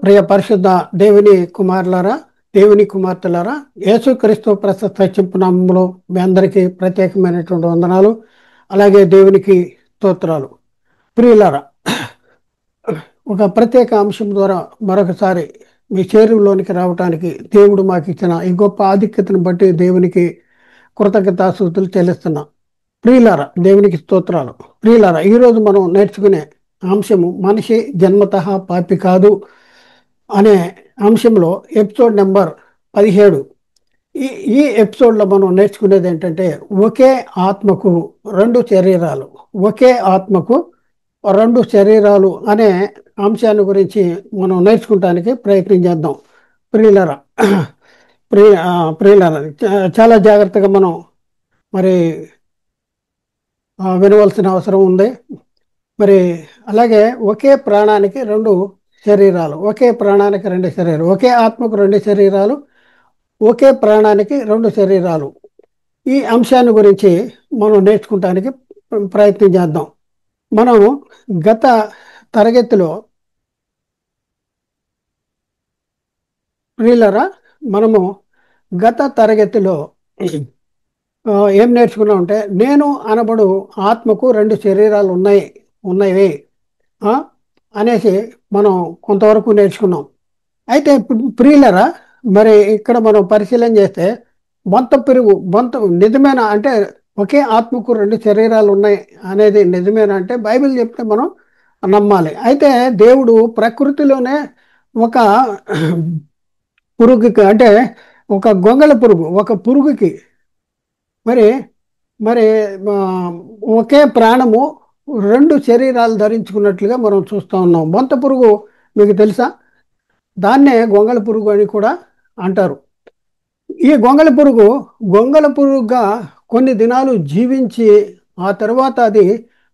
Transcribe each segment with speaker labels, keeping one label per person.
Speaker 1: ప్రియ పరిశుద్ధ దేవుని కుమారులారా, దేవుని కుమార్తెలారా, యేసుక్రీస్తు ప్రశస్త నామములో మీ అందరికీ ప్రత్యేకమైనటువంటి వందనాలు. అలాగే దేవునికి స్తోత్రాలు. ప్రియులారా, ఒక ప్రత్యేక అంశం ద్వారా మరొకసారి మీ చేరువలోనికి రావడానికి దేవుడు మాకు ఇచ్చిన ఈ గొప్ప ఆధిక్యతను బట్టి దేవునికి కృతజ్ఞతాస్తుతులు చెల్లిస్తున్నా. ప్రియులారా, దేవునికి స్తోత్రాలు. ప్రియులారా, ఈరోజు మనం నేర్చుకునే అంశము మనిషి జన్మతః పాపి కాదు అనే అంశంలో ఎపిసోడ్ నెంబర్ 17. ఈ ఈ ఎపిసోడ్లో మనం నేర్చుకునేది ఏంటంటే ఒకే ఆత్మకు రెండు శరీరాలు, ఒకే ఆత్మకు రెండు శరీరాలు అనే అంశాన్ని గురించి మనం నేర్చుకోవడానికి ప్రయత్నం చేద్దాం. ప్రియులరా ప్రియులరా చాలా జాగ్రత్తగా మనం మరి వినవలసిన అవసరం ఉంది. మరి అలాగే ఒకే ప్రాణానికి రెండు శరీరాలు, ఒకే ప్రాణానికి రెండు శరీరాలు, ఒకే ఆత్మకు రెండు శరీరాలు, ఒకే ప్రాణానికి రెండు శరీరాలు. ఈ అంశాన్ని గురించి మనం నేర్చుకోవటానికి ప్రయత్నం చేద్దాం. మనం గత తరగతిలో ప్రియులరా మనము గత తరగతిలో ఏం నేర్చుకున్నామంటే నేను అనబడు ఆత్మకు రెండు శరీరాలు ఉన్నాయి అనేసి మనం కొంతవరకు నేర్చుకున్నాం. అయితే ప్రియులరా, మరి ఇక్కడ మనం పరిశీలన చేస్తే బొంత నిజమేనా అంటే ఒకే ఆత్మకు రెండు శరీరాలు ఉన్నాయి అనేది నిజమేనా అంటే బైబిల్ చెప్తే మనం నమ్మాలి. అయితే దేవుడు ప్రకృతిలోనే ఒక పురుగుకి అంటే ఒక గొంగళ పురుగు, ఒక పురుగుకి మరి మరి ఒకే ప్రాణము రెండు శరీరాలు ధరించుకున్నట్లుగా మనం చూస్తూ ఉన్నాం. బొంత పురుగు మీకు తెలుసా? దాన్నే గొంగళ పురుగు అని కూడా అంటారు. ఈ గొంగళ పురుగుగా కొన్ని దినాలు జీవించి ఆ తర్వాత అది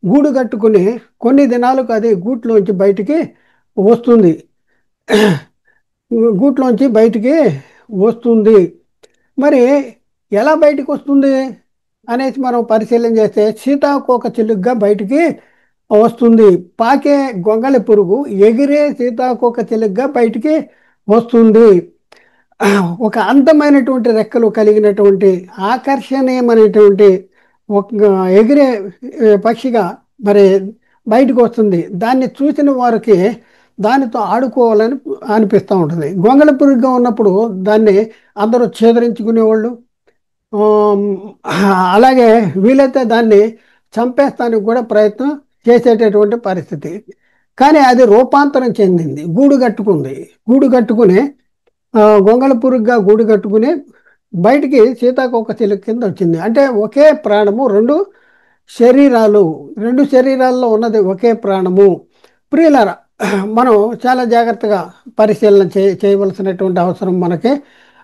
Speaker 1: గూడు కట్టుకుని కొన్ని దినాలకు అది గూట్లోంచి బయటికి వస్తుంది. మరి ఎలా బయటికి వస్తుంది అనేసి మనం పరిశీలన చేస్తే సీతాకోక చిలుకగా బయటికి వస్తుంది. పాకే గొంగళి పురుగు ఎగిరే సీతాకోక చిలుకగా బయటికి వస్తుంది. ఒక అందమైనటువంటి రెక్కలు కలిగినటువంటి ఆకర్షణీయమైనటువంటి ఒక ఎగిరే పక్షిగా మరి బయటకు వస్తుంది. దాన్ని చూసిన వారికి దానితో ఆడుకోవాలని అనిపిస్తూ ఉంటుంది. గొంగళ పురుగుగా ఉన్నప్పుడు దాన్ని అందరూ ఛేదరించుకునేవాళ్ళు, అలాగే వీలైతే దాన్ని చంపేస్తానికి కూడా ప్రయత్నం చేసేటటువంటి పరిస్థితి. కానీ అది రూపాంతరం చెందింది, గూడు కట్టుకుని గొంగళ పురుగుగా గూడు కట్టుకుని బయటికి సీతాకోక చిలుక కింద వచ్చింది. అంటే ఒకే ప్రాణము, రెండు శరీరాల్లో ఉన్నది ఒకే ప్రాణము. ప్రియులారా, మనం చాలా జాగ్రత్తగా పరిశీలన చేయవలసినటువంటి అవసరం మనకి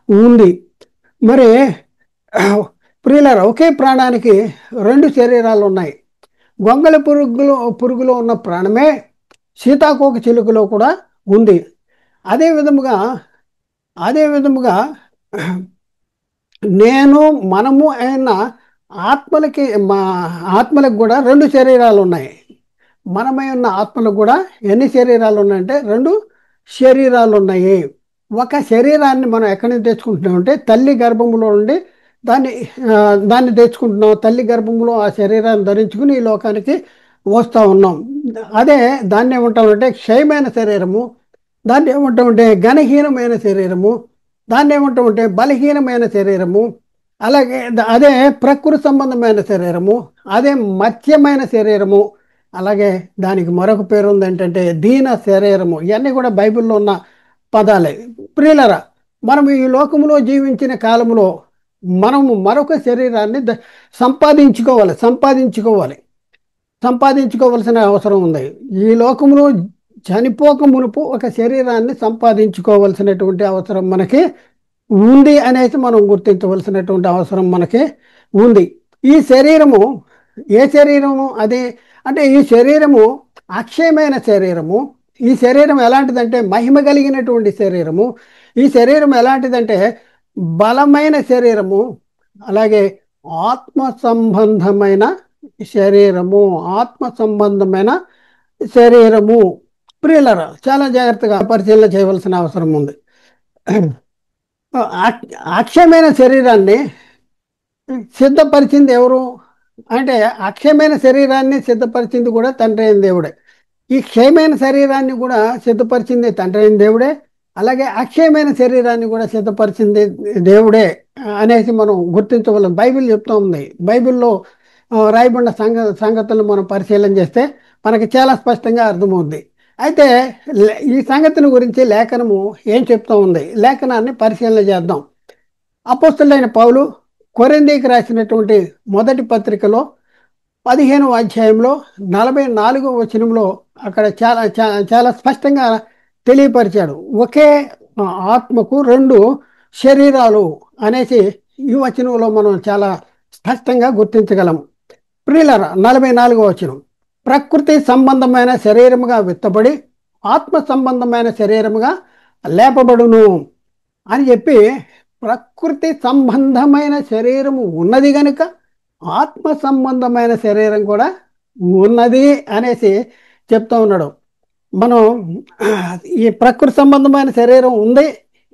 Speaker 1: ఉంది. మరి ప్రియులారా, ఒకే ప్రాణానికి రెండు శరీరాలు ఉన్నాయి. గొంగళ పురుగులో ఉన్న ప్రాణమే సీతాకోక చిలుకలో కూడా ఉంది. అదే విధముగా మనము అయిన ఆత్మలకు కూడా రెండు శరీరాలు ఉన్నాయి. మనమై ఉన్న ఆత్మలకు కూడా ఎన్ని శరీరాలు ఉన్నాయంటే రెండు శరీరాలు ఉన్నాయి. ఒక శరీరాన్ని మనం ఎక్కడి నుంచి తెచ్చుకుంటున్నామంటే తల్లి గర్భంలో ఉండి దాన్ని తెచ్చుకుంటున్నాం. తల్లి గర్భంలో ఆ శరీరాన్ని ధరించుకుని ఈ లోకానికి వస్తూ ఉన్నాం. దాన్ని ఏమంటామంటే క్షయమైన శరీరము, దాన్ని ఏమంటామంటే ఘనహీనమైన శరీరము, దాన్ని ఏమంటామంటే బలహీనమైన శరీరము, అలాగే అదే ప్రకృతి సంబంధమైన శరీరము, అదే మత్స్యమైన శరీరము, అలాగే దానికి మరొక పేరు ఉంది ఏంటంటే దీన శరీరము. ఇవన్నీ కూడా బైబిల్లో ఉన్న పదాలే. ప్రియులరా, మనం ఈ లోకంలో జీవించిన కాలంలో మనము మరొక శరీరాన్ని సంపాదించుకోవలసిన అవసరం ఉంది. ఈ లోకంలో చనిపోక మునుపు ఒక శరీరాన్ని సంపాదించుకోవలసినటువంటి అవసరం మనకి ఉంది అనేసి మనం గుర్తించవలసినటువంటి అవసరం మనకి ఉంది. ఈ శరీరము ఏ శరీరము అది అంటే ఈ శరీరము అక్షయమైన శరీరము. ఈ శరీరం ఎలాంటిదంటే మహిమ కలిగినటువంటి శరీరము. ఈ శరీరం ఎలాంటిదంటే బలమైన శరీరము, అలాగే ఆత్మ సంబంధమైన శరీరము. ప్రియులరా, చాలా జాగ్రత్తగా పరిశీలన చేయవలసిన అవసరం ఉంది. అక్షయమైన శరీరాన్ని సిద్ధపరిచింది ఎవరు అంటే, అక్షయమైన శరీరాన్ని సిద్ధపరిచింది కూడా తండ్రి అయిన దేవుడే. ఈ క్షయమైన శరీరాన్ని కూడా సిద్ధపరిచింది తండ్రి అయిన దేవుడే. అలాగే అక్షయమైన శరీరాన్ని కూడా సిద్ధపరిచింది దేవుడే అనేసి మనం గుర్తించగలం. బైబిల్ చెప్తా ఉంది. బైబిల్లో రాయబడిన సంగతులను మనం పరిశీలన చేస్తే మనకి చాలా స్పష్టంగా అర్థమవుద్ది. అయితే ఈ సంగతిని గురించి లేఖనము ఏం చెప్తా ఉంది, లేఖనాన్ని పరిశీలన చేద్దాం. అపోస్తలుడైన పౌలు కొరింథీకి రాసినటువంటి మొదటి పత్రికలో 15వ అధ్యాయంలో 44వ వచనంలో అక్కడ చాలా చాలా స్పష్టంగా తెలియపరిచాడు. ఒకే ఆత్మకు రెండు శరీరాలు అనేసి ఈ వచనంలో మనం చాలా స్పష్టంగా గుర్తించగలం. ప్రియులారా, 44వ వచనం, ప్రకృతి సంబంధమైన శరీరముగా విత్తబడి ఆత్మ సంబంధమైన శరీరముగా లేపబడును అని చెప్పి, ప్రకృతి సంబంధమైన శరీరము ఉన్నది గనుక ఆత్మ సంబంధమైన శరీరం కూడా ఉన్నది అనేసి చెప్తా ఉన్నాడు. మనం ఈ ప్రకృతి సంబంధమైన శరీరం ఉంది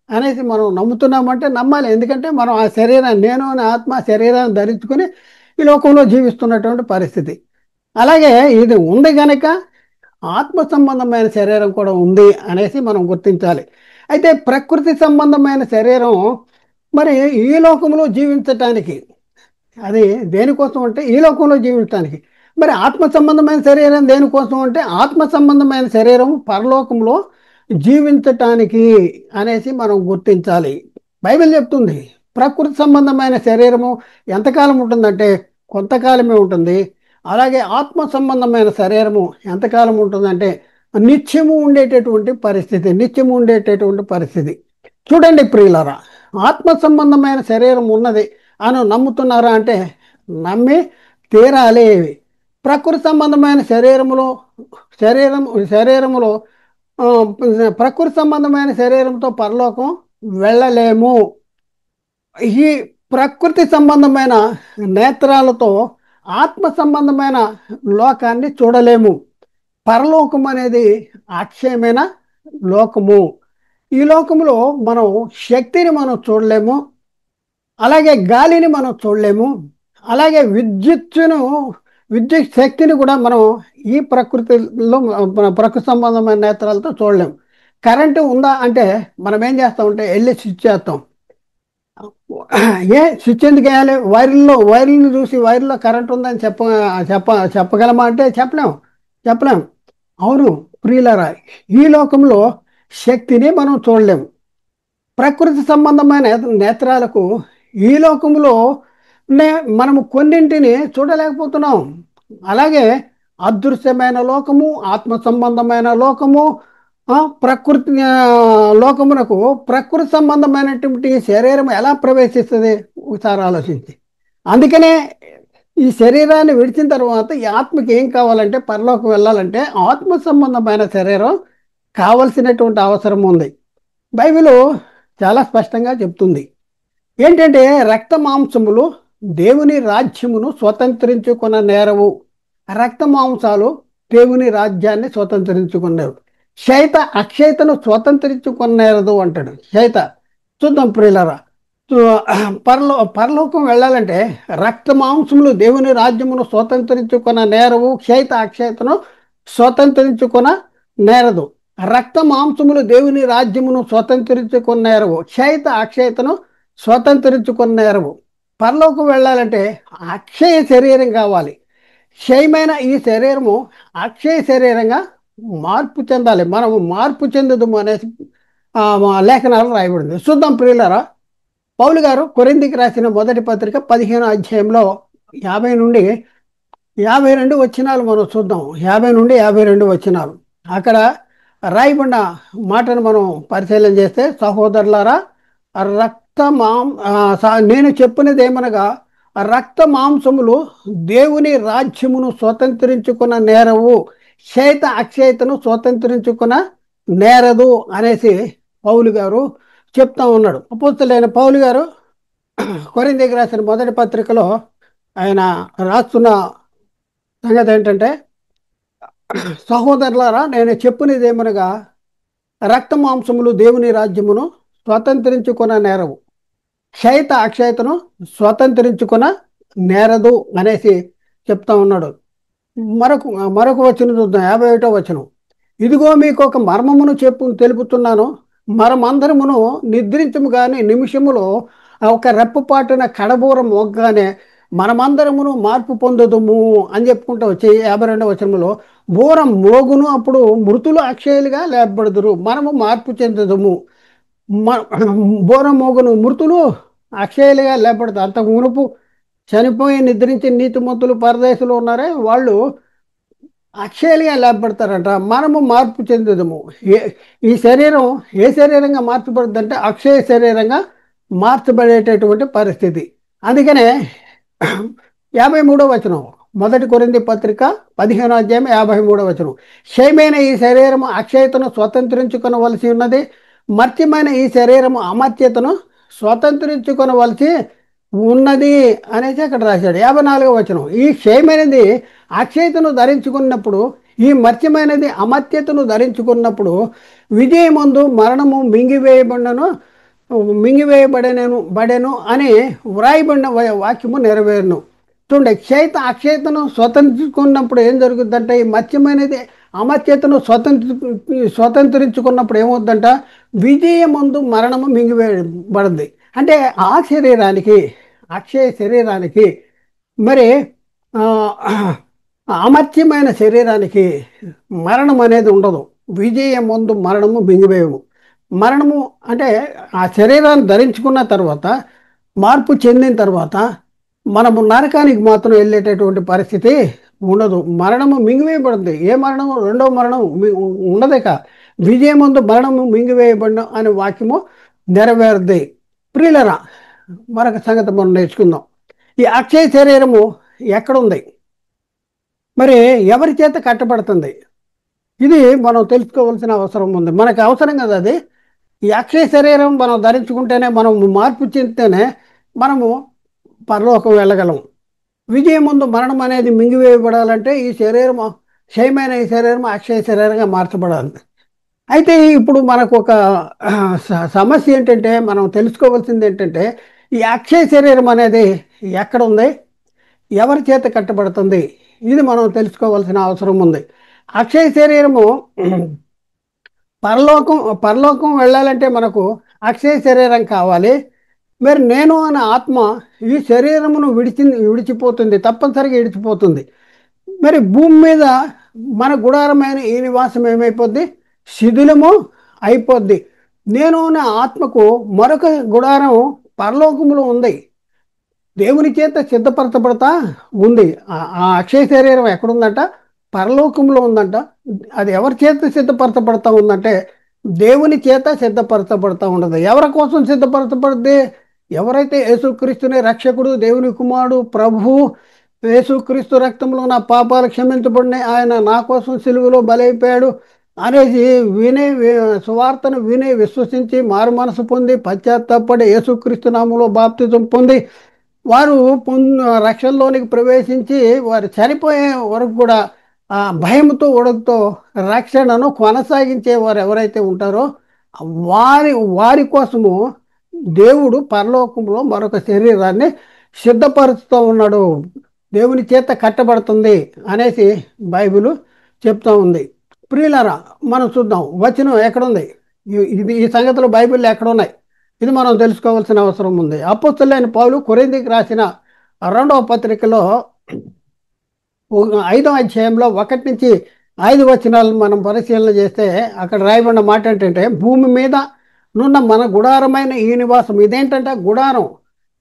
Speaker 1: అనేసి మనం నమ్ముతున్నామంటే నమ్మాలి. ఎందుకంటే మనం ఆ శరీరాన్ని, నేను అనే ఆత్మ శరీరాన్ని ధరించుకుని ఈ లోకంలో జీవిస్తున్నటువంటి పరిస్థితి. అలాగే ఇది ఉంది గనక ఆత్మ సంబంధమైన శరీరం కూడా ఉంది అనేసి మనం గుర్తించాలి. అయితే ప్రకృతి సంబంధమైన శరీరం మరి ఈ లోకంలో జీవించటానికి, అది దేనికోసం అంటే ఈ లోకంలో జీవించడానికి. మరి ఆత్మ సంబంధమైన శరీరం దేనికోసం అంటే, ఆత్మ సంబంధమైన శరీరం పరలోకంలో జీవించటానికి అనేసి మనం గుర్తించాలి. బైబిల్ చెప్తుంది ప్రకృతి సంబంధమైన శరీరము ఎంతకాలం ఉంటుందంటే కొంతకాలమే ఉంటుంది. అలాగే ఆత్మ సంబంధమైన శరీరము ఎంతకాలం ఉంటుందంటే నిత్యము ఉండేటటువంటి పరిస్థితి, నిత్యము ఉండేటటువంటి పరిస్థితి. చూడండి ప్రియులారా, ఆత్మ సంబంధమైన శరీరం ఉన్నది అని నమ్ముతున్నారా అంటే నమ్మి తీరాలి. ప్రకృతి సంబంధమైన శరీరములో ఆ, ప్రకృతి సంబంధమైన శరీరంతో పరలోకం వెళ్ళలేము. ఈ ప్రకృతి సంబంధమైన నేత్రాలతో ఆత్మ సంబంధమైన లోకాన్ని చూడలేము. పరలోకం అనేది అక్షయమైన లోకము. ఈ లోకములో మనం శక్తిని మనం చూడలేము, అలాగే గాలిని మనం చూడలేము, అలాగే విద్యుత్ శక్తిని కూడా మనం ఈ ప్రకృతిలో ప్రకృతి సంబంధమైన నేత్రాలతో చూడలేము. కరెంటు ఉందా అంటే మనం ఏం చేస్తామంటే వెళ్ళి స్విచ్ చేస్తాం. స్విచ్ ఎందుకు వేయాలి? వైర్లను చూసి వైర్లో కరెంట్ ఉందని చెప్పగలమా అంటే చెప్పలేము. అవును ప్రియులారా, ఈ లోకంలో శక్తిని మనం చూడలేము. ప్రకృతి సంబంధమైన నేత్రాలకు ఈ లోకంలో మనము కొన్నింటిని చూడలేకపోతున్నాం. అలాగే అదృశ్యమైన లోకము, ఆత్మ సంబంధమైన లోకము, ప్రకృతి లోకమునకు ప్రకృతి సంబంధమైనటువంటి శరీరం ఎలా ప్రవేశిస్తుంది ఒకసారి ఆలోచించి. అందుకనే ఈ శరీరాన్ని విడిచిన తర్వాత ఈ ఆత్మకి ఏం కావాలంటే, పరలోకం వెళ్ళాలంటే ఆత్మ సంబంధమైన శరీరం కావలసినటువంటి అవసరం ఉంది. బైబిల్ చాలా స్పష్టంగా చెప్తుంది. ఏంటంటే రక్త మాంసములు దేవుని రాజ్యమును స్వతంత్రించుకున్న నేరవు. రక్త మాంసాలు దేవుని రాజ్యాన్ని స్వతంత్రించుకున్నారు. శైత అక్షయతను స్వతంత్రించుకునేరదు అంటాడు. శైత చూద్దాం ప్రియులారా, పరలోకం వెళ్ళాలంటే రక్త మాంసములు దేవుని రాజ్యమును స్వతంత్రించుకున్న నేరవు, శైత అక్షయతను స్వతంత్రించుకున్న నేరదు. రక్త మాంసములు దేవుని రాజ్యమును స్వతంత్రించుకునేరవు, క్షయిత అక్షయతను స్వతంత్రించుకునేరవు. పరలోకం వెళ్ళాలంటే అక్షయ శరీరం కావాలి. క్షయమైన ఈ శరీరము అక్షయ శరీరంగా మార్పు చెందాలి. మనము మార్పు చెందుదము అనేసి లేఖనాలు రాయబడింది. చూద్దాం ప్రియులారా, పౌలు గారు కొరింథీకి రాసిన మొదటి పత్రిక 15వ అధ్యాయంలో 50 నుండి 52 వచనాలు మనం చూద్దాం. 50 నుండి 52 వచనాలు. అక్కడ రాయబడిన మాటను మనం పరిశీలన చేస్తే, సహోదరులారా, నేను చెప్పినది ఏమనగా, రక్త మాంసములు దేవుని రాజ్యమును స్వతంత్రించుకున్న నేరవు, క్షయిత అక్షయతను స్వతంత్రించుకున్న నేరదు అనేసి పౌలు గారు చెప్తా ఉన్నాడు. అపోస్తలుడైన పౌలు గారు కొరింథీకి రాసిన మొదటి పత్రికలో ఆయన రాస్తున్న సంగతి ఏంటంటే, సహోదరులారా, నేను చెప్పునిదేమనగా, రక్త మాంసములు దేవుని రాజ్యమును స్వతంత్రించుకొన నేరవు, క్షయిత అక్షయతను స్వతంత్రించుకొన నేరదు అనేసి చెప్తా ఉన్నాడు. మరొక మరొక వచనం చూద్దాం, 51వ వచనం. ఇదిగో మీకు ఒక మర్మమును తెలుపుతున్నాను. మనమందరమును నిద్రించము గాని నిమిషములో ఒక రెప్పపాటున కడబూర మోగ్గానే మనమందరమును మార్పు పొందుదుము అని చెప్పుకుంటూ వచ్చి 52వ వచనంలో బూర మోగును, అప్పుడు మృతులు అక్షయులుగా లేపబడుదురు, మనము మార్పు చెందుదుము. మ బూర మోగును, మృతులు అక్షయులుగా లేపబడతారు. అంతకు మునుపు చనిపోయి నిద్రించి నీతిమంతులు పరదేశంలో ఉన్నారే, వాళ్ళు అక్షయాలుగా లేపబడతారంట. మనము మార్పు చెందుదము. ఏ ఈ శరీరం ఏ శరీరంగా మార్చబడుతుంది అంటే అక్షయ శరీరంగా మార్చబడేటటువంటి పరిస్థితి. అందుకనే 53వ వచనం, 1 కొరింథీ పత్రిక 15వ అధ్యాయం 53వ వచనం. క్షయమైన ఈ శరీరము అక్షయతను స్వతంత్రించుకొనవలసి ఉన్నది, మర్త్యమైన ఈ శరీరము అమర్త్యతను స్వతంత్రించుకొనవలసి ఉన్నది అనేసి అక్కడ రాశాడు. 54వ వచనం. ఈ క్షయమైనది అక్షయతను ధరించుకున్నప్పుడు, ఈ మర్త్యమైనది అమర్త్యతను ధరించుకున్నప్పుడు విజయమందు మరణము బడెను అని వ్రాయబడిన వాక్యము నెరవేరును. చూడండి, అక్షయతను స్వతంత్రించుకున్నప్పుడు ఏం జరుగుతుందంటే, ఈ మత్స్యమైనది అమర్త్యతను స్వతంత్రించుకున్నప్పుడు ఏమవుతుందంట, విజయమందు మరణము మింగివేయబడింది. అంటే ఆ శరీరానికి, అక్షయ శరీరానికి, మరి అమర్త్యమైన శరీరానికి మరణం అనేది ఉండదు. విజయమందు మరణము మింగివేయము. మరణము అంటే ఆ శరీరాన్ని ధరించుకున్న తర్వాత, మార్పు చెందిన తర్వాత మనము నరకానికి మాత్రం వెళ్ళేటటువంటి పరిస్థితి ఉండదు. మరణము మింగివేయబడింది. ఏ మరణము? రెండవ మరణం ఉండదేక. విజయమందు మరణము మింగివేయబడిన అనే వాక్యము నెరవేరుద్ది. ప్రియులరా, మరొక సంగతి మనం నేర్చుకుందాం. ఈ అక్షయ శరీరము ఎక్కడుంది, మరి ఎవరి చేత కట్టబడుతుంది? ఇది మనం తెలుసుకోవాల్సిన అవసరం ఉంది. మనకు అవసరం కదా అది. ఈ అక్షయ శరీరం మనం ధరించుకుంటేనే, మనం మార్పు చెందితేనే మనము పరలోకం వెళ్ళగలం. విజయం ముందు మరణం అనేది మింగివేయబడాలంటే ఈ శరీరం, క్షయమైన ఈ శరీరం అక్షయ శరీరంగా మార్చబడాలి. అయితే ఇప్పుడు మనకు ఒక సమస్య ఏంటంటే, మనం తెలుసుకోవాల్సింది ఏంటంటే, ఈ అక్షయ శరీరం అనేది ఎక్కడ ఉంది, ఎవరి చేత కట్టబడుతుంది, ఇది మనం తెలుసుకోవాల్సిన అవసరం ఉంది. అక్షయ శరీరము పరలోకం వెళ్ళాలంటే మనకు అక్షయ శరీరం కావాలి. మరి నేను అనే ఆత్మ ఈ శరీరమును విడిచిపోతుంది, తప్పనిసరిగా విడిచిపోతుంది. మరి భూమి మీద మన గుడారమైన ఈ నివాసం ఏమైపోద్ది? శిథిలము అయిపోద్ది. నేను అనే ఆత్మకు మరొక గుడారం పరలోకములో ఉంది, దేవుని చేత సిద్ధపరచబడతా ఉంది. ఆ అక్షయ శరీరం ఎక్కడుందంట? పరలోకంలో ఉందంట. అది ఎవరి చేత సిద్ధపరచబడతా ఉందంటే దేవుని చేత సిద్ధపరచబడతా ఉండదు. ఎవరి కోసం సిద్ధపరచబడుద్ది? ఎవరైతే యేసుక్రీస్తుని రక్షకుడు, దేవుని కుమారుడు, ప్రభువు, యేసుక్రీస్తు రక్తంలో నా పాపాలు క్షమించబడినాయి, ఆయన నా కోసం సిలువలో బలైపోయాడు అనేసి సువార్తను విని విశ్వసించి మారు మనసు పొంది పశ్చాత్తాపడి యేసుక్రీస్తు నామములో బాప్తిజం పొంది వారు రక్షణలోనికి ప్రవేశించి వారు చనిపోయే వరకు కూడా ఆ భయంతో ఉడకతో రక్షణను కొనసాగించే వారు ఎవరైతే ఉంటారో వారి కోసము దేవుడు పరలోకంలో మరొక శరీరాన్ని సిద్ధపరుస్తూ ఉన్నాడు. దేవుని చేత కట్టబడుతుంది అనేసి బైబిల్ చెప్తా ఉంది. ప్రియులారా, మనం చూద్దాం వచనం ఎక్కడుంది, ఈ సంగతులు బైబిల్లో ఎక్కడున్నాయి, ఇది మనం తెలుసుకోవాల్సిన అవసరం ఉంది. అపోస్తలుడైన పౌలు కొరింథీకి రాసిన 2వ పత్రికలో 5వ అధ్యాయంలో 1 నుంచి 5 వచనాలు మనం పరిశీలన చేస్తే అక్కడ రాయబడిన మాట ఏంటంటే, భూమి మీద నున్న మన గుడారమైన ఈ నివాసం. ఇదేంటంటే గుడారం,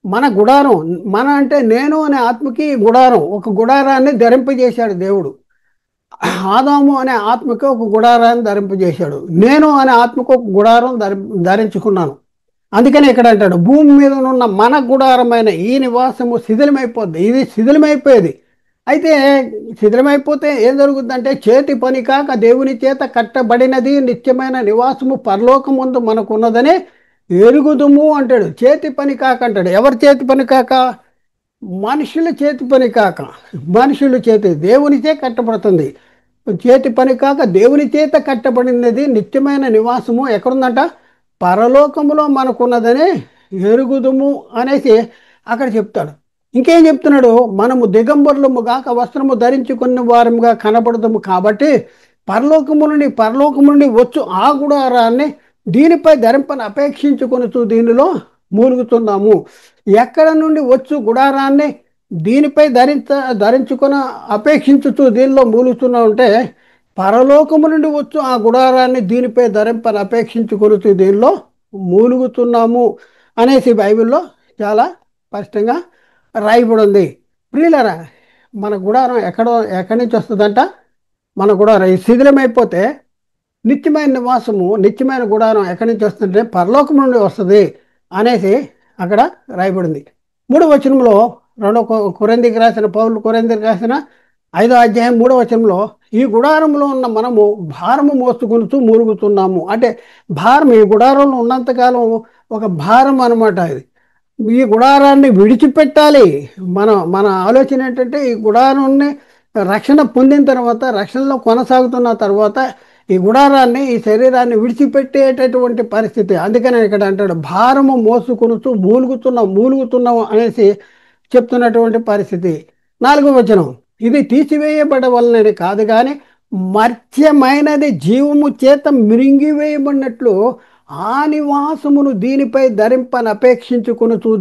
Speaker 1: మన గుడారం. మన అంటే నేను అనే ఆత్మకి గుడారం, ఒక గుడారాన్ని ధరింపజేశాడు దేవుడు. ఆదాము అనే ఆత్మకి ఒక గుడారాన్ని ధరింపజేశాడు. నేను అనే ఆత్మకు ఒక గుడారం ధరించుకున్నాను. అందుకని ఇక్కడ అంటాడు, భూమి మీద ఉన్న మన గుడారమైన ఈ నివాసము శిథిలమైపోద్ది. ఇది శిథిలమైపోయేది. అయితే శిథిలమైపోతే ఏం జరుగుతుందంటే, చేతి పని కాక దేవుని చేత కట్టబడినది నిత్యమైన నివాసము పరలోకమందు మనకున్నదని ఎరుగుదుము అంటాడు. చేతి పని కాక అంటాడు. ఎవరి చేతి పని కాక? మనుషుల చేతి పని కాక. మనుషుల చేతి, దేవునిచే కట్టబడుతుంది. చేతి పని కాక దేవుని చేత కట్టబడినది నిత్యమైన నివాసము ఎక్కడుందంట? పరలోకములో మనకున్నదని ఎరుగుదుము అనేసి అక్కడ చెప్తాడు. ఇంకేం చెప్తున్నాడు? మనము దిగంబరులము గాక వస్త్రము ధరించుకున్న వారముగా కనబడదుము కాబట్టి పరలోకము నుండి వచ్చు ఆ గుడారాన్ని దీనిపై ధరింపని అపేక్షించుకొనుచు దీనిలో మూలుగుతున్నాము. ఎక్కడ నుండి వచ్చు గుడారాన్ని దీనిపై ధరించుకొని అపేక్షించుతూ దీనిలో మూలుగుతున్నా ఉంటే, పరలోకము నుండి వచ్చు ఆ గుడారాన్ని దీనిపై ధరింపని అపేక్షించుకొనుతూ దీనిలో మూలుగుతున్నాము అనేసి బైబిల్లో చాలా స్పష్టంగా రాయబడి ఉంది. ప్రియులరా, మన గుడారం ఎక్కడి నుంచి వస్తుందంట? మన గుడారం ఈ శిథిలమైపోతే నిత్యమైన నివాసము, నిత్యమైన గుడారం ఎక్కడి నుంచి వస్తుందంటే పరలోకం నుండి వస్తుంది అనేసి అక్కడ రాయబడింది. 3వ వచనంలో కొరింథీయులకు రాసిన పౌలు కొరింథీయులకు రాసిన 5వ అధ్యాయం 3వ వచనంలో ఈ గుడారంలో ఉన్న మనము భారము మోసుకుంటూ మూలుగుతున్నాము. అంటే భారం ఈ గుడారంలో ఉన్నంతకాలం ఒక భారం అనమాట. ఇది ఈ గుడారాన్ని విడిచిపెట్టాలి. మన మన ఆలోచన ఏంటంటే ఈ గుడారాన్ని రక్షణ పొందిన తర్వాత, రక్షణలో కొనసాగుతున్న తర్వాత ఈ గుడారాన్ని, ఈ శరీరాన్ని విడిచిపెట్టేటటువంటి పరిస్థితి. అందుకని ఇక్కడ అంటాడు భారము మోసుకొనుతూ మూలుగుతున్నాం అనేసి చెప్తున్నటువంటి పరిస్థితి. 4వ వచనం, ఇది తీసివేయబడవలనని కాదు కానీ మర్త్యమైనది జీవము చేత మిరింగివేయబడినట్లు ఆ నివాసమును దీనిపై ధరింపని అపేక్షించుకొనుచు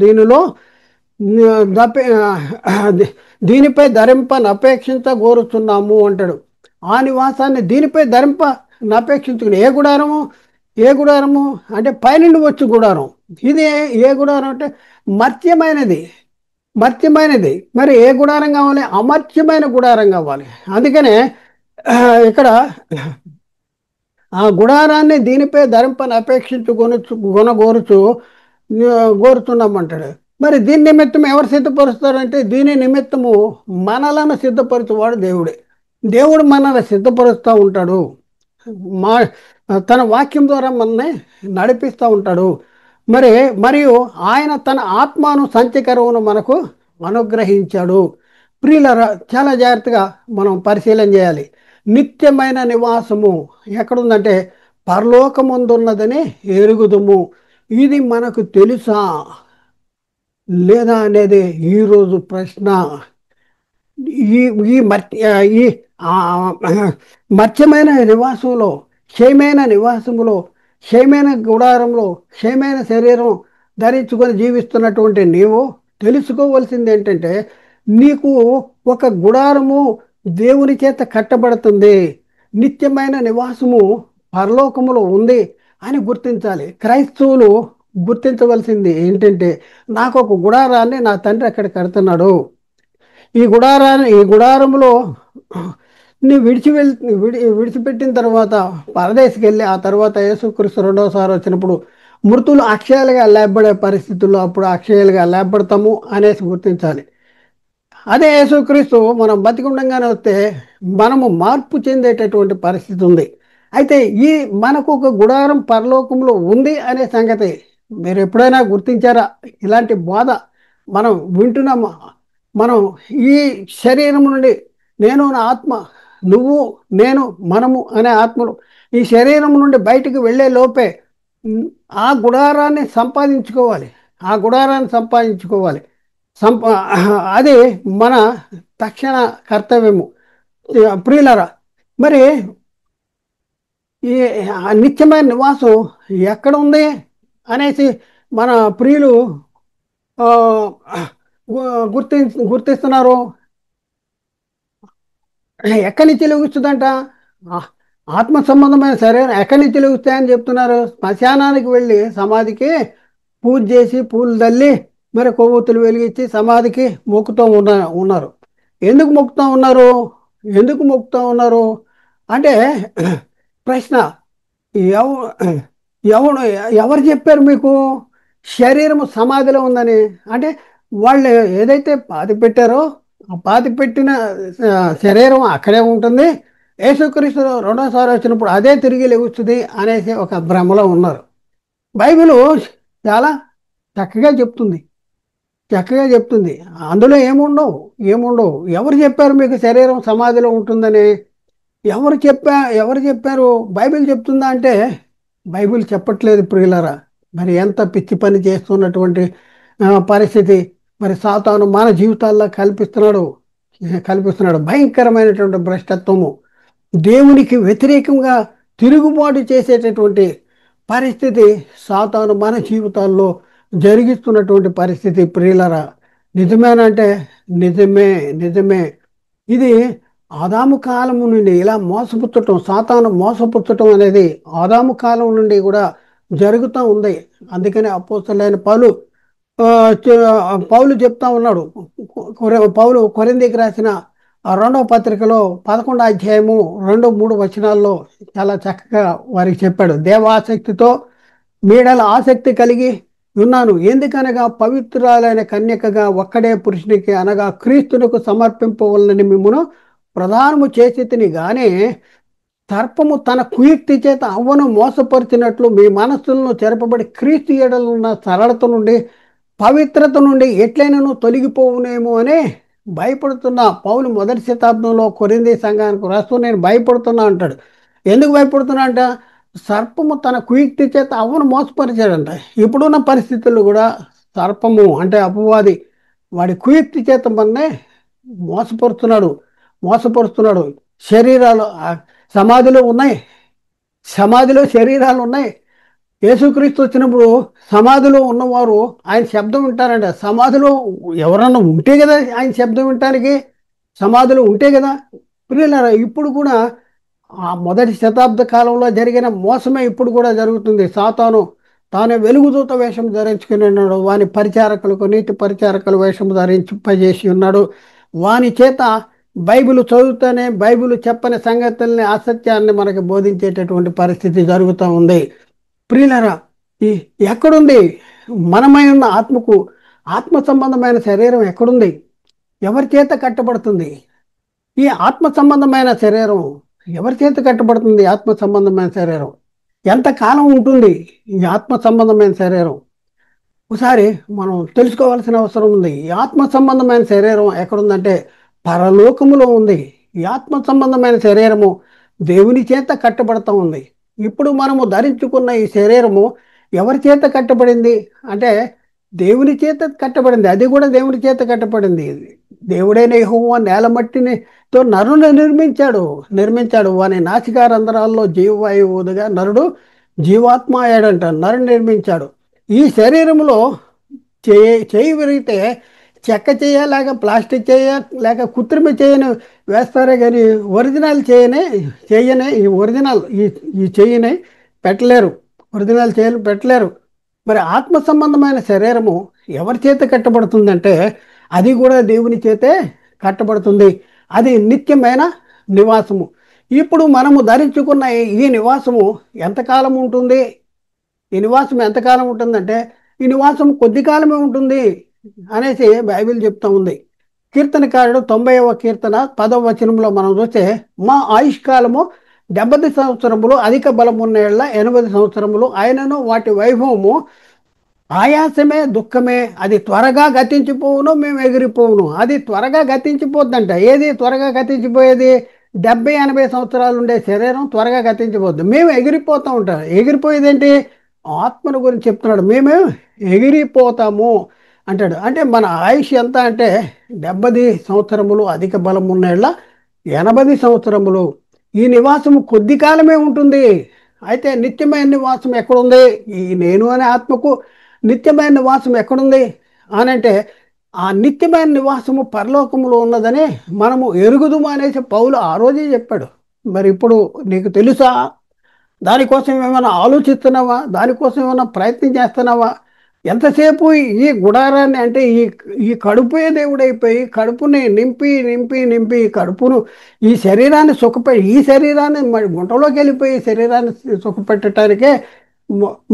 Speaker 1: దీనిపై ధరింపని అపేక్షించగోరుతున్నాము అంటాడు. ఆ నివాసాన్ని దీనిపై అపేక్షించుకుని ఏ గుడారము అంటే పైనుండి వచ్చు గుడారం. ఇది ఏ గుడారం అంటే మర్త్యమైనది. మరి ఏ గుడారం కావాలి? అమర్త్యమైన గుడారం కావాలి. అందుకనే ఇక్కడ ఆ గుడారాన్ని దీనిపై ధరింపని గోరుతున్నామంటాడు. మరి దీని నిమిత్తం ఎవరు సిద్ధపరుస్తారంటే, దీని నిమిత్తము మనలను సిద్ధపరచువాడు దేవుడే. దేవుడు మనల్ని సిద్ధపరుస్తూ ఉంటాడు. మా తన వాక్యం ద్వారా మనల్ని నడిపిస్తూ ఉంటాడు. మరియు ఆయన తన ఆత్మను సంచకరమును మనకు అనుగ్రహించాడు. ప్రియులరా, చాలా జాగ్రత్తగా మనం పరిశీలన చేయాలి. నిత్యమైన నివాసము ఎక్కడుందంటే పరలోకముందున్నదని ఎరుగుదుము. ఇది మనకు తెలుసా లేదా అనేది ఈరోజు ప్రశ్న. ఈ ఈ ఈ మత్స్యమైన నివాసంలో, క్షయమైన గుడారంలో, క్షయమైన శరీరం ధరించుకొని జీవిస్తున్నటువంటి నీవు తెలుసుకోవలసింది ఏంటంటే, నీకు ఒక గుడారము దేవుని చేత కట్టబడుతుంది, నిత్యమైన నివాసము పరలోకములో ఉంది అని గుర్తించాలి. క్రైస్తవులు గుర్తించవలసింది ఏంటంటే, నాకు ఒక గుడారాన్ని నా తండ్రి అక్కడ కడుతున్నాడు. ఈ గుడారంలో నీ విడిచిపెట్టిన తర్వాత పరదేశికి వెళ్ళి ఆ తర్వాత యేసుక్రీస్తు రెండవసారి వచ్చినప్పుడు మృతులు అక్షయాలుగా లేపబడే పరిస్థితుల్లో అప్పుడు అక్షయాలుగా లేపబడతాము అనేసి గుర్తించాలి. అదే యేసుక్రీస్తు మనం బతికుండంగానే వస్తే మనము మార్పు చెందేటటువంటి పరిస్థితి ఉంది. అయితే మనకు ఒక గుడారం పరలోకంలో ఉంది అనే సంగతి మీరు ఎప్పుడైనా గుర్తించారా? ఇలాంటి బోధ మనం వింటున్నాము. మనం ఈ శరీరం నుండి నేను, నా ఆత్మ, నువ్వు, నేను, మనము అనే ఆత్మలు ఈ శరీరం నుండి బయటికి వెళ్ళే లోపే ఆ గుడారాన్ని సంపాదించుకోవాలి. అది మన తక్షణ కర్తవ్యము. ప్రియులరా, మరి ఈ నిత్యమైన నివాసం ఎక్కడ ఉంది అనేసి మన ప్రియులు గుర్తిస్తున్నారు. ఎక్కడి నుంచి వెలుగుస్తుందంట? ఆత్మ సంబంధమైన శరీరం ఎక్కడి నుంచి వెలుగుస్తాయని చెప్తున్నారు. శ్మశానానికి వెళ్ళి సమాధికి పూజ చేసి పూలు తల్లి మరి కొవ్వొత్తులు వెలిగించి సమాధికి మొక్కుతూ ఉన్నారు. ఎందుకు మొక్కుతూ ఉన్నారు అంటే ప్రశ్న, ఎవరు చెప్పారు మీకు శరీరము సమాధిలో ఉందని? అంటే వాళ్ళు ఏదైతే పాతి పెట్టారో ఆ పాతి పెట్టిన శరీరం అక్కడే ఉంటుంది, యేసుక్రీస్తు రెండోసారి వచ్చినప్పుడు అదే తిరిగి లెగుస్తుంది అనేసి ఒక భ్రమలో ఉన్నారు. బైబిల్ చాలా చక్కగా చెప్తుంది. అందులో ఏముండవు. ఎవరు చెప్పారు మీకు శరీరం సమాధిలో ఉంటుందని? ఎవరు చెప్పారు? బైబిల్ చెప్తుందా అంటే బైబిల్ చెప్పట్లేదు ప్రియులరా. మరి ఎంత పిచ్చి పని చేస్తున్నటువంటి పరిస్థితి మరి సాతాను మన జీవితాల్లో కల్పిస్తున్నాడు భయంకరమైనటువంటి భ్రష్టత్వము. దేవునికి వ్యతిరేకంగా తిరుగుబాటు చేసేటటువంటి పరిస్థితి సాతాను మన జీవితాల్లో జరిగిస్తున్నటువంటి పరిస్థితి ప్రియులరా. నిజమేనంటే నిజమే, నిజమే. ఇది ఆదాము కాలము నుండి ఇలా మోసపుచ్చటం, సాతాను మోసపుచ్చటం అనేది ఆదాము కాలం నుండి కూడా జరుగుతూ ఉంది. అందుకని అపోస్తలుడైన ఆ, పౌలు చెప్తా ఉన్నాడు. పౌలు కొరింథీకి రాసిన ఆ 2వ పత్రికలో 11వ అధ్యాయము 2, 3 వచనాల్లో చాలా చక్కగా వారికి చెప్పాడు. దేవాసక్తితో మీడల ఆసక్తి కలిగి ఉన్నాను. ఎందుకనగా పవిత్రాలైన కన్యకగా ఒక్కడే పురుషునికి అనగా క్రీస్తునకు సమర్పింపవలనని మిమ్మును ప్రధానము చేసి తిని గానే సర్పము తన కుయుక్తి చేత అవ్వను మోసపరిచినట్లు మీ మనస్సులను చెరపబడి క్రీస్తు ఎడలున్న సరళత నుండి పవిత్రత నుండి ఎట్లయినను తొలగిపోవునేమో అని భయపడుతున్నా. పౌలు మొదటి శతాబ్దంలో కొరింథీ సంఘానికి రాస్తూ నేను భయపడుతున్నా అంటాడు. ఎందుకు భయపడుతున్నా అంట? సర్పము తన కుయుక్తి చేత అవ్వను మోసపరిచాడంట. ఇప్పుడున్న పరిస్థితుల్లో కూడా సర్పము అంటే అపవాది వాడి కుయుక్తి చేత మననే మోసపరుస్తున్నాడు మోసపరుస్తున్నాడు. శరీరాలు సమాధిలో ఉన్నాయి, సమాధిలో శరీరాలు ఉన్నాయి. యేసుక్రీస్తు వచ్చినప్పుడు సమాధిలో ఉన్నవారు ఆయన శబ్దం వింటారంట. సమాధిలో ఎవరన్నా ఉంటే కదా ఆయన శబ్దం వినటానికి, సమాధిలో ఉంటే కదా. ప్రియులారా, ఇప్పుడు కూడా ఆ మొదటి శతాబ్ద కాలంలో జరిగిన మోసమే ఇప్పుడు కూడా జరుగుతుంది. సాతాను తానే వెలుగుదూత వేషం ధరించుకుని ఉన్నాడు. వాని పరిచారకులకు నీతి పరిచారకుల వేషం ధరించిపజేసి ఉన్నాడు. వాని చేత బైబిల్ చదువుతూనే బైబిల్ చెప్పని సంగతుల్ని, అసత్యాన్ని మనకి బోధించేటటువంటి పరిస్థితి జరుగుతూ ఉంది. ప్రియులరా, ఈ ఎక్కడుంది మనమై ఉన్న ఆత్మకు? ఆత్మ సంబంధమైన శరీరం ఎక్కడుంది? ఎవరి చేత కట్టబడుతుంది ఈ ఆత్మ సంబంధమైన శరీరం? ఎవరి చేత కట్టబడుతుంది ఆత్మ సంబంధమైన శరీరం? ఎంతకాలం ఉంటుంది ఈ ఆత్మ సంబంధమైన శరీరం? ఒకసారి మనం తెలుసుకోవాల్సిన అవసరం ఉంది. ఈ ఆత్మ సంబంధమైన శరీరం ఎక్కడుందంటే పరలోకములో ఉంది. ఈ ఆత్మ సంబంధమైన శరీరము దేవుని చేత కట్టబడతా ఉంది. ఇప్పుడు మనము ధరించుకున్న ఈ శరీరము ఎవరి చేత కట్టబడింది అంటే దేవుని చేత కట్టబడింది. అది కూడా దేవుని చేత కట్టబడింది. దేవుడైన యెహోవా నేలమట్టినితో నరుని నిర్మించాడు. వాని నాసికారంధ్రాల్లో జీవవాయువు ఊదగా నరుడు జీవాత్మ అయ్యాడంట. నరుడు నిర్మించాడు. ఈ శరీరంలో చేయి విరిగితే చెక్క చేయ లేక ప్లాస్టిక్ చేయ లేక కృత్రిమ చేయని వేస్తారే కానీ ఒరిజినల్ చేయనే ఈ ఒరిజినల్ ఈ చెయ్యిని పెట్టలేరు. ఒరిజినల్ చేయని పెట్టలేరు. మరి ఆత్మ సంబంధమైన శరీరము ఎవరి చేత కట్టబడుతుందంటే అది కూడా దేవుని చేతే కట్టబడుతుంది. అది నిత్యమైన నివాసము. ఇప్పుడు మనము ధరించుకున్న ఈ నివాసము ఎంతకాలం ఉంటుంది? ఈ నివాసం ఎంతకాలం ఉంటుందంటే ఈ నివాసం కొద్ది కాలమే ఉంటుంది అనేసి బైబిల్ చెప్తా ఉంది. కీర్తనకారుడు 90వ కీర్తన 10వ వచనంలో మనం చూస్తే మా ఆయుష్కాలము 70 సంవత్సరములు, అధిక బలమున్న ఏళ్ల 80 సంవత్సరములు. ఆయనను వాటి వైభవము ఆయాసమే, దుఃఖమే. అది త్వరగా గతించిపోవును, మేము ఎగిరిపోవును. అది త్వరగా గతించిపోద్దంట. ఏది త్వరగా గతించిపోయేది? 70-80 సంవత్సరాలు ఉండే శరీరం త్వరగా గతించిపోద్ది. మేము ఎగిరిపోతూ ఉంటాం. ఎగిరిపోయేదేంటి? ఆత్మను గురించి చెప్తున్నాడు. మేము ఎగిరిపోతాము అంటాడు. అంటే మన ఆయుష్ ఎంత అంటే 70 సంవత్సరములు, అధిక బలం ఉన్నేళ్ళ 80 సంవత్సరములు. ఈ నివాసము కొద్ది కాలమే ఉంటుంది. అయితే నిత్యమైన నివాసం ఎక్కడుంది? ఈ నేను అనే ఆత్మకు నిత్యమైన నివాసం ఎక్కడుంది అని అంటే ఆ నిత్యమైన నివాసము పరలోకములో ఉన్నదని మనము ఎరుగుదుము అనేసి పౌలు ఆ రోజే చెప్పాడు. మరి ఇప్పుడు నీకు తెలుసా? దానికోసం ఏమైనా ఆలోచిస్తున్నావా? దానికోసం ఏమైనా ప్రయత్నం చేస్తున్నావా? ఎంతసేపు ఈ గుడారాన్ని అంటే ఈ కడుపే దేవుడైపోయి కడుపుని నింపి నింపి నింపి కడుపును ఈ శరీరాన్ని ఈ శరీరాన్ని మరి గుంటలోకి వెళ్ళిపోయి శరీరాన్ని సుఖపెట్టడానికే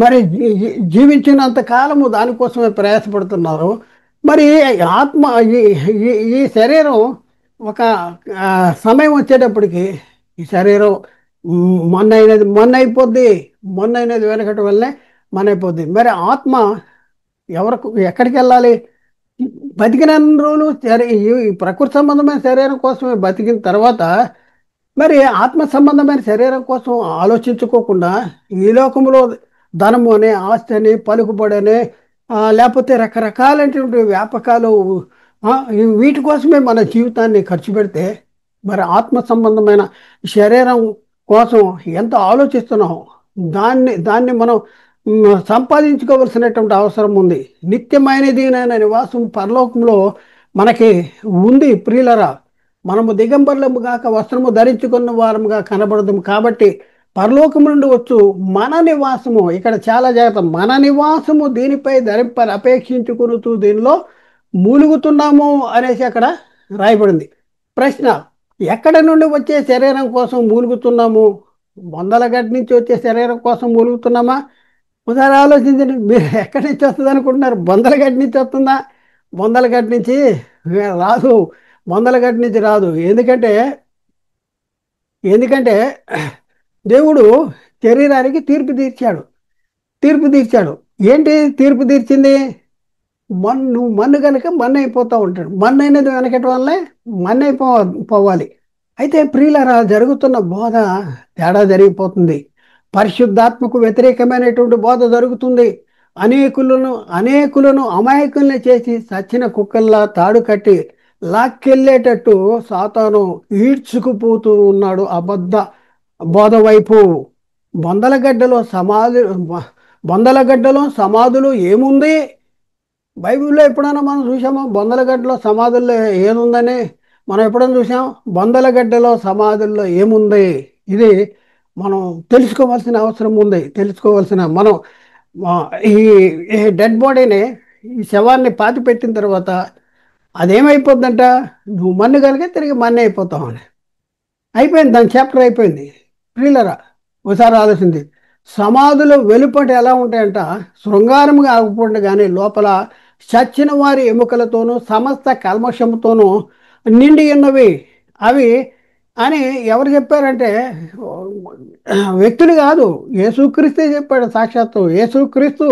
Speaker 1: మరి జీవించినంత కాలము దానికోసమే ప్రయాసపడుతున్నారు. మరి ఆత్మ ఈ శరీరం ఒక సమయం వచ్చేటప్పటికి ఈ శరీరం మొన్న అయిపోద్ది. వెనకటి వల్లనే మన అయిపోద్ది. మరి ఆత్మ ఎక్కడికి వెళ్ళాలి? బతికిన రోజులు ఈ ప్రకృతి సంబంధమైన శరీరం కోసమే బతికిన తర్వాత మరి ఆత్మ సంబంధమైన శరీరం కోసం ఆలోచించుకోకుండా ఈ లోకంలో ధనము అని, ఆస్తి అని, పలుకుబడి అని, లేకపోతే రకరకాలైనటువంటి వ్యాపకాలు, వీటి కోసమే మన జీవితాన్ని ఖర్చు పెడితే మరి ఆత్మ సంబంధమైన శరీరం కోసం ఎంత ఆలోచిస్తున్నాం. దాన్ని దాన్ని మనం సంపాదించుకోవలసినటువంటి అవసరం ఉంది. నిత్యమైనది నివాసం పరలోకంలో మనకి ఉంది ప్రియులరా. మనము దిగంబరులము గాక వస్త్రము ధరించుకున్న వారముగా కనబడదు కాబట్టి పరలోకము నుండి వచ్చు మన నివాసము, ఇక్కడ చాలా జాగ్రత్త, మన నివాసము దీనిపై ధరింపని అపేక్షించుకునుతూ దీనిలో మూలుగుతున్నాము అనేసి అక్కడ రాయబడింది. ప్రశ్న: ఎక్కడ నుండి వచ్చే శరీరం కోసం మూలుగుతున్నాము? వందల గడ్డి నుంచి వచ్చే శరీరం కోసం మూలుగుతున్నామా? ఒకసారి ఆలోచించండి. మీరు ఎక్కడి నుంచి వస్తుంది అనుకుంటున్నారు? బొందల గడ్డి నుంచి వస్తుందా? బొందల గడ్డి నుంచి రాదు. బొందల గడ్డి నుంచి రాదు. ఎందుకంటే ఎందుకంటే దేవుడు శరీరానికి తీర్పు తీర్చాడు. ఏంటి తీర్పు తీర్చింది? నువ్వు మన్ను కనుక మన్ను అయిపోతూ ఉంటాడు. మన్ను అనేది వెనకటి వల్లే మన్ను పోవాలి. అయితే ప్రియులరా, జరుగుతున్న బోధ తేడా జరిగిపోతుంది. పరిశుద్ధాత్మకు వ్యతిరేకమైనటువంటి బోధ జరుగుతుంది. అనేకులను అమాయకుల్ని చేసి సచ్చిన కుక్కల్లా తాడు కట్టి లాక్కెళ్ళేటట్టు సాతాను ఈడ్చుకుపోతూ ఉన్నాడు అబద్ధ బోధ వైపు. బొందలగడ్డలో సమాధి బొందలగడ్డలో సమాధులు ఏముంది? బైబిల్లో ఎప్పుడైనా మనం చూసామో బొందలగడ్డలో సమాధుల్లో ఏముందని? మనం ఎప్పుడైనా చూసాం? బొందలగడ్డలో సమాధుల్లో ఏముంది? ఇది మనం తెలుసుకోవాల్సిన అవసరం ఉంది. మనం ఈ డెడ్ బాడీని, ఈ శవాన్ని పాతి పెట్టిన తర్వాత అదేమైపోద్దంట? నువ్వు మన్ను కనుక తిరిగి మన్ను అయిపోతావు అని అయిపోయింది. దాని చాప్టర్ అయిపోయింది. ప్రియులరా, ఒకసారి ఆలోచింది. సమాధులు వెలుపట ఎలా ఉంటాయంట? శృంగారముగా ఆగిపోండి, కానీ లోపల చచ్చిన వారి ఎముకలతోనూ సమస్త కల్మషముతోనూ నిండి ఉన్నవి అవి అని ఎవరు చెప్పారంటే వ్యక్తులు కాదు, యేసుక్రీస్తే చెప్పాడు. సాక్షాత్తు యేసుక్రీస్తు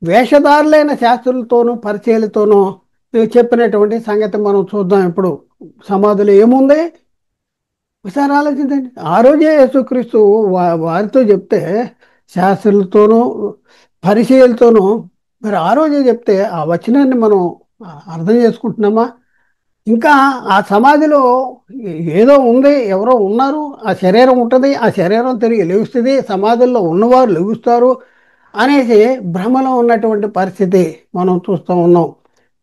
Speaker 1: వేషధారులైన శాస్త్రులతోనూ పరిచయాలతోనూ చెప్పినటువంటి సంగతి మనం చూద్దాం. ఇప్పుడు సమాధులు ఏముంది? ఒకసారి ఆలోచించండి. ఆ రోజే యేసుక్రీస్తు వారితో చెప్తే, శాస్త్రులతోనూ పరిచయాలతోనూ, మరి ఆ రోజే చెప్తే ఆ వచనాన్ని మనం అర్థం చేసుకుంటున్నామా? ఇంకా ఆ సమాధిలో ఏదో ఉంది, ఎవరో ఉన్నారు, ఆ శరీరం ఉంటుంది, ఆ శరీరం తిరిగి లెగుస్తుంది, సమాధుల్లో ఉన్నవారు లెగుస్తారు అనేసి భ్రమలో ఉన్నటువంటి పరిస్థితి మనం చూస్తూ ఉన్నాం.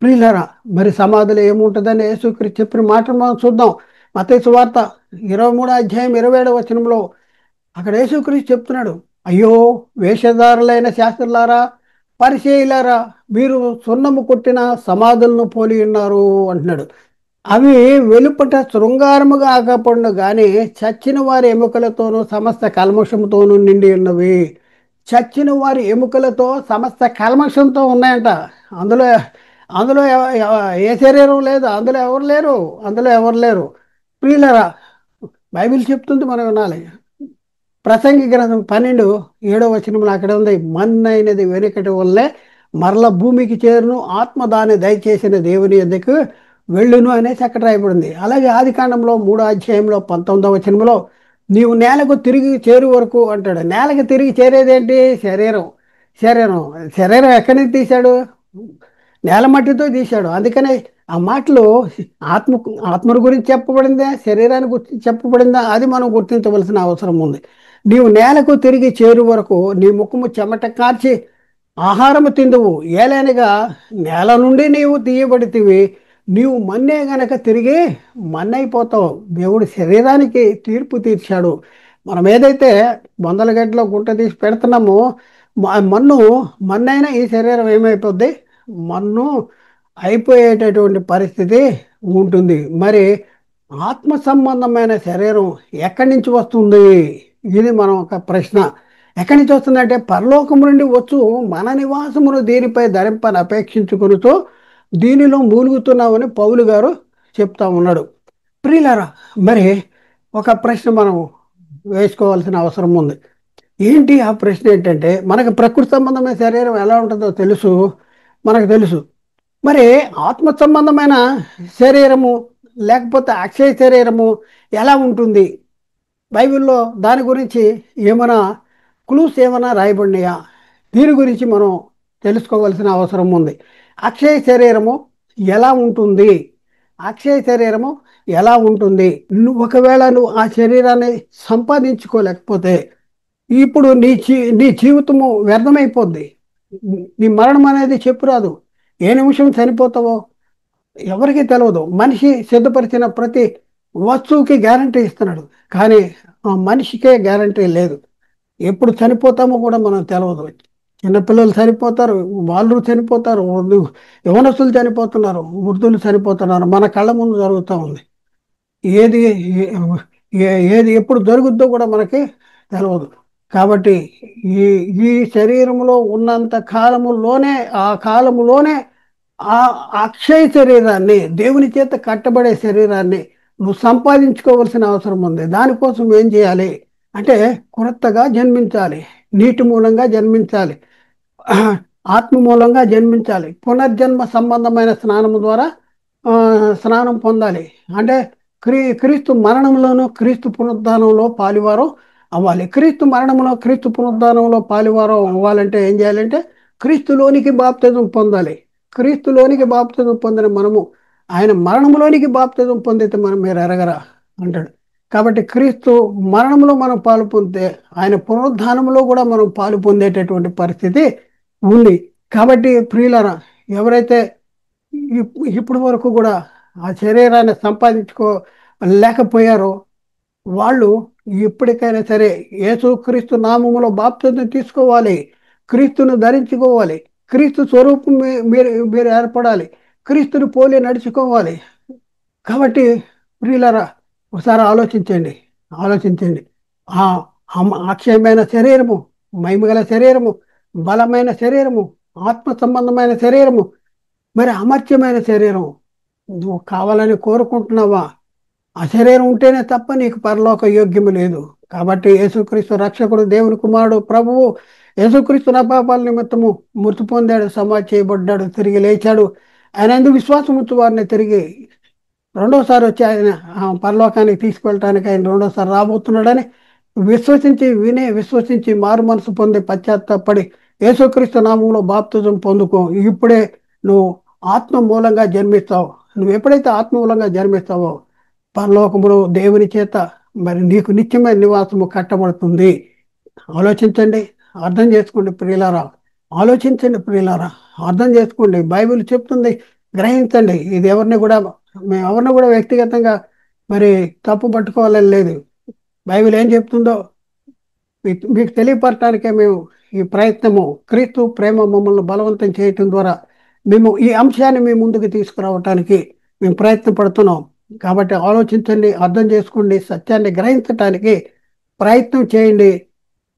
Speaker 1: ప్రియులరా, మరి సమాధిలో ఏముంటుందని యేసుక్రీస్తు చెప్పిన మాటలు మనం చూద్దాం. మత్తయి సువార్త 23వ అధ్యాయం 27వ వచనంలో అక్కడ యేసుక్రీస్తు చెప్తున్నాడు, అయ్యో వేషధారులైన శాస్త్రులారా, పరిచయులారా, మీరు సున్నము కొట్టిన సమాధులను పోలి ఉన్నారు అంటున్నాడు. అవి వెలుపట శృంగారముగా ఆగపండు కానీ చచ్చిన వారి ఎముకలతోనూ సమస్త కల్మషంతోనూ నిండి ఉన్నవి. చచ్చిన వారి ఎముకలతో సమస్త కల్మషంతో ఉన్నాయంట. అందులో అందులో ఏ శరీరం లేదు, అందులో ఎవరు లేరు. ప్రియులరా, బైబిల్ చెప్తుంది, మనం వినాలి. ప్రసంగి గ్రంథం 12:7 వచనంలో అక్కడ ఉంది, మన్నైనది వెనుకటి వల్లే మరల భూమికి చేరును, ఆత్మ దాన్ని దయచేసిన దేవుని యొద్దకు వెళ్ళును అనేసి అక్కడ రాయబడింది. అలాగే ఆదికాండంలో 3వ అధ్యాయంలో 19వ వచనంలో నీవు నేలకు తిరిగి చేరు వరకు అంటాడు. నేలకు తిరిగి చేరేదేంటి? శరీరం శరీరం ఎక్కడి నుంచి తీశాడు? నేల మట్టితో తీశాడు. అందుకనే ఆ మాటలు ఆత్మను గురించి చెప్పబడిందా, శరీరాన్ని గురించి చెప్పబడిందా, అది మనం గుర్తించవలసిన అవసరం ఉంది. నీవు నేలకు తిరిగి చేరు వరకు నీ ముఖము చెమట కార్చి ఆహారము తిందువు, ఏలైనగా నేల నుండి నీవు తీయబడితివి, నీవు మన్నే గనక తిరిగి మన్నైపోతావు. దేవుడు శరీరానికి తీర్పు తీర్చాడు. మనం ఏదైతే బొందల గడ్డలో గుంట తీసి పెడుతున్నామో మన్నైనా ఈ శరీరం ఏమైపోద్ది? మన్ను అయిపోయేటటువంటి పరిస్థితి ఉంటుంది. మరి ఆత్మ సంబంధమైన శరీరం ఎక్కడి నుంచి వస్తుంది? ఇది మనం ఒక ప్రశ్న. ఎక్కడి నుంచి వస్తుందంటే పరలోకం నుండి వచ్చు మన నివాసమును దీనిపై ధరింపని అపేక్షించుకునితో దీనిలో మూలుగుతున్నామని పౌలు గారు చెప్తా ఉన్నాడు. ప్రియులారా, మరి ఒక ప్రశ్న మనం వేసుకోవాల్సిన అవసరం ఉంది. ఏంటి ఆ ప్రశ్న? ఏంటంటే మనకు ప్రకృతి సంబంధమైన శరీరం ఎలా ఉంటుందో మనకు తెలుసు. మరి ఆత్మ సంబంధమైన శరీరము లేకపోతే అక్షయ శరీరము ఎలా ఉంటుంది బైబిల్‌లో దాని గురించి ఏమైనా క్లూస్ ఏమైనా రాయబడినాయా? దీని గురించి మనం తెలుసుకోవాల్సిన అవసరం ఉంది. అక్షయ శరీరము ఎలా ఉంటుంది? అక్షయ శరీరము ఎలా ఉంటుంది? ఒకవేళ నువ్వు ఆ శరీరాన్ని సంపాదించుకోలేకపోతే ఇప్పుడు నీ జీవితము వ్యర్థమైపోద్ది. నీ మరణం అనేది చెప్పురాదు. ఏ నిమిషం చనిపోతావో ఎవరికీ తెలవదు. మనిషి సిద్ధపరిచిన ప్రతి వస్తువుకి గ్యారంటీ ఇస్తున్నాడు. కానీ ఆ మనిషికే గ్యారంటీ లేదు. ఎప్పుడు చనిపోతామో కూడా మనం తెలవదు. చిన్నపిల్లలు చనిపోతారు, వాళ్ళు చనిపోతారు, యవనస్తులు చనిపోతున్నారు, వృద్ధులు చనిపోతున్నారు. మన కళ్ళ ముందు జరుగుతూ ఉంది. ఏది ఏది ఎప్పుడు జరుగుద్దో కూడా మనకి తెలవదు. కాబట్టి ఈ ఈ శరీరంలో ఉన్నంత కాలములోనే ఆ కాలములోనే ఆ అక్షయ శరీరాన్ని, దేవుని చేత కట్టబడే శరీరాన్ని నువ్వు సంపాదించుకోవాల్సిన అవసరం ఉంది. దానికోసం ఏం చేయాలి అంటే కొత్తగా జన్మించాలి, నీటి మూలంగా జన్మించాలి, ఆత్మ మూలంగా జన్మించాలి, పునర్జన్మ సంబంధమైన స్నానము ద్వారా ఆ, స్నానం పొందాలి. అంటే క్రీస్తు మరణంలోనూ క్రీస్తు పునరుద్ధానంలో పాలివారం అవ్వాలి. క్రీస్తు మరణంలో క్రీస్తు పునరుద్ధానంలో పాలివారం అవ్వాలంటే ఏం చేయాలంటే క్రీస్తులోనికి బాప్తిజం పొందాలి. క్రీస్తులోనికి బాప్తిజం పొందిన మనము ఆయన మరణంలోనికి బాప్తిజం పొందితే మనం మీరు ఎరగరా అంటాడు. కాబట్టి క్రీస్తు మరణంలో మనం పాలు పొందితే ఆయన పునరుద్ధానంలో కూడా మనం పాలు పొందేటటువంటి పరిస్థితి ఉంది. కాబట్టి ప్రియులరా, ఎవరైతే ఇప్పటి వరకు కూడా ఆ శరీరాన్ని సంపాదించుకోలేకపోయారో వాళ్ళు ఇప్పటికైనా సరే యేసుక్రీస్తు నామములో బాప్తిజం తీసుకోవాలి, క్రీస్తును ధరించుకోవాలి, క్రీస్తు స్వరూపం మీరు మీరు ఏర్పడాలి, క్రీస్తుని పోలి నడుచుకోవాలి. కాబట్టి ప్రియులరా, ఒకసారి ఆలోచించండి, ఆలోచించండి. ఆ అక్షయమైన శరీరము, మహిమగల శరీరము, బలమైన శరీరము, ఆత్మ సంబంధమైన శరీరము, మరి అమర్త్యమైన శరీరం నువ్వు కావాలని కోరుకుంటున్నావా? ఆ శరీరం ఉంటేనే తప్ప నీకు పరలోక యోగ్యము లేదు. కాబట్టి యేసుక్రీస్తు రక్షకుడు, దేవుని కుమారుడు, ప్రభువు యేసుక్రీస్తు నా పాపాల నిమిత్తము మృతి పొందాడు, సమాధి చేయబడ్డాడు, తిరిగి లేచాడు. ఆయన ఎందుకు విశ్వాసం ఉంచు వారిని తిరిగి రెండోసారి వచ్చి ఆయన పరలోకానికి తీసుకెళ్ళటానికి ఆయన రెండోసారి రాబోతున్నాడని విశ్వసించి మారు మనసు పొంది పశ్చాత్తాపడి యేసుక్రీస్తు నామంలో బాప్తిజం పొందుకో. ఇప్పుడే నువ్వు ఆత్మ మూలంగా జన్మిస్తావు. నువ్వు ఎప్పుడైతే ఆత్మ మూలంగా జన్మిస్తావో పరలోకములో దేవుని చేత మరి నీకు నిత్యమైన నివాసము కట్టబడుతుంది. ఆలోచించండి, అర్థం చేసుకోండి ప్రియులారా. ఆలోచించండి ప్రియులారా, అర్థం చేసుకోండి. బైబిల్ చెప్తుంది, గ్రహించండి. ఇది మేము ఎవరిని కూడా వ్యక్తిగతంగా మరి తప్పు పట్టుకోవాలని లేదు. బైబిల్ ఏం చెప్తుందో మీకు తెలియపరచడానికే మేము ఈ ప్రయత్నము. క్రీస్తు ప్రేమ మమ్మల్ని బలవంతం చేయటం ద్వారా మేము ఈ అంశాన్ని మీ ముందుకు తీసుకురావటానికి మేము ప్రయత్నపడుతున్నాం. కాబట్టి ఆలోచించండి, అర్థం చేసుకోండి, సత్యాన్ని గ్రహించటానికి ప్రయత్నం చేయండి.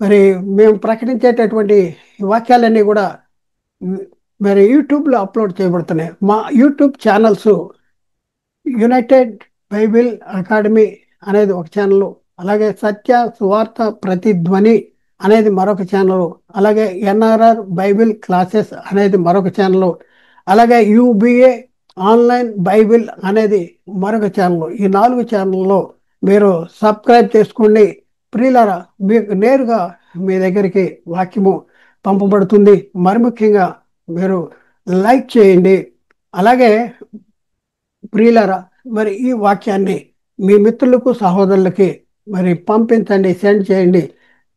Speaker 1: మరి మేము ప్రకటించేటటువంటి ఈ వాక్యాలన్నీ కూడా మరి యూట్యూబ్లో అప్లోడ్ చేయబడుతున్నాయి. మా YouTube channels United Bible academy అనేది ఒక ఛానల్, అలాగే సత్య సువార్త ప్రతిధ్వని అనేది మరొక ఛానల్, అలాగే ఎన్ఆర్ఆర్ బైబిల్ క్లాసెస్ అనేది మరొక ఛానల్, అలాగే యూబిఏ ఆన్లైన్ బైబిల్ అనేది మరొక ఛానల్. ఈ 4 ఛానల్లో మీరు సబ్స్క్రైబ్ చేసుకోండి. ప్రియులారా, మీకు నేరుగా మీ దగ్గరికి వాక్యము పంపబడుతుంది. మరి ముఖ్యంగా మీరు లైక్ చేయండి. అలాగే ప్రియులారా, మరి ఈ వాక్యాన్ని మీ మిత్రులకు, సహోదరులకి మరి పంపించండి, సెండ్ చేయండి.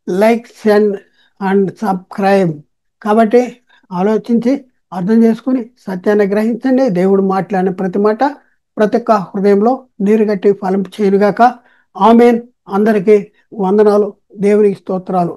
Speaker 1: Like, send and subscribe. కాబట్టి ఆలోచించి అర్థం చేసుకుని సత్యాన్ని గ్రహించండి. దేవుడు మాట్లాడిన ప్రతి మాట ప్రతి ఒక్క హృదయంలో నీరుగట్టి ఫలం చేయనుగాక. ఆమేన్. అందరికీ వందనాలు. దేవునికి స్తోత్రాలు.